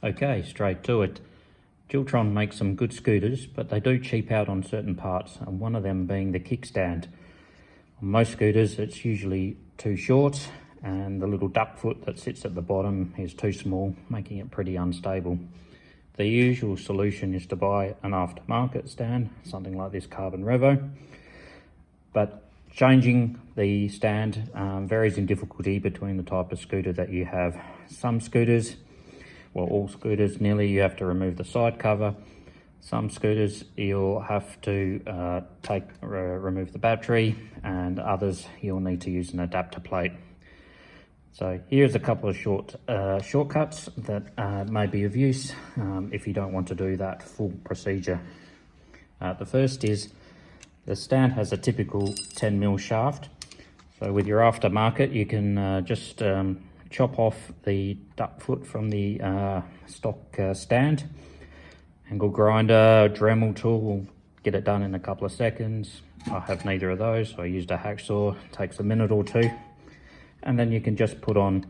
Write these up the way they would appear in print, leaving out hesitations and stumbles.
Okay, straight to it. Dualtron makes some good scooters, but they do cheap out on certain parts, and one of them being the kickstand. On most scooters, it's usually too short, and the little duck foot that sits at the bottom is too small, making it pretty unstable. The usual solution is to buy an aftermarket stand, something like this Carbon Revo, but changing the stand varies in difficulty between the type of scooter that you have. Some scooters, well, all scooters nearly, you have to remove the side cover. Some scooters you'll have to remove the battery, and others you'll need to use an adapter plate. So here's a couple of shortcuts that may be of use if you don't want to do that full procedure. The first is the stand has a typical 10mm shaft. So with your aftermarket, you can just chop off the duck foot from the stock stand. Angle grinder, Dremel tool will get it done in a couple of seconds. I have neither of those, so I used a hacksaw. It takes a minute or two. And then you can just put on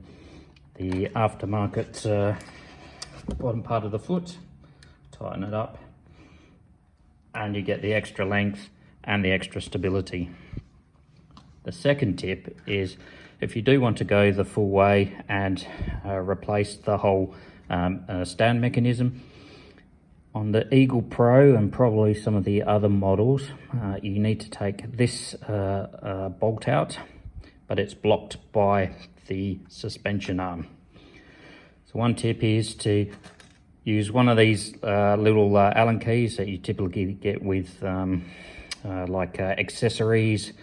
the aftermarket bottom part of the foot, tighten it up, and you get the extra length and the extra stability. The second tip is if you do want to go the full way and replace the whole stand mechanism, on the Eagle Pro and probably some of the other models, you need to take this bolt out, but it's blocked by the suspension arm. So one tip is to use one of these little Allen keys that you typically get with accessories,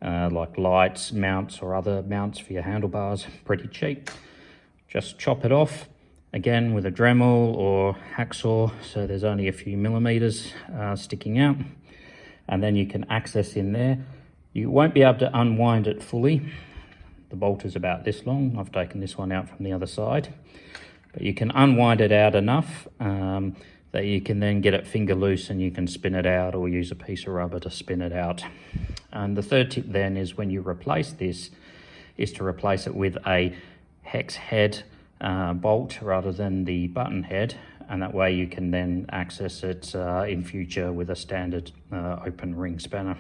like lights, mounts, or other mounts for your handlebars, pretty cheap. Just chop it off, again with a Dremel or hacksaw, so there's only a few millimeters sticking out, and then you can access in there. You won't be able to unwind it fully. The bolt is about this long. I've taken this one out from the other side, but you can unwind it out enough that you can then get it finger loose and you can spin it out, or use a piece of rubber to spin it out. And the third tip then is, when you replace this, is to replace it with a hex head bolt rather than the button head, and that way you can then access it in future with a standard open ring spanner.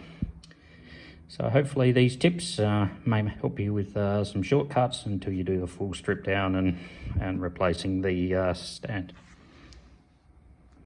So hopefully these tips may help you with some shortcuts until you do a full strip down and replacing the stand.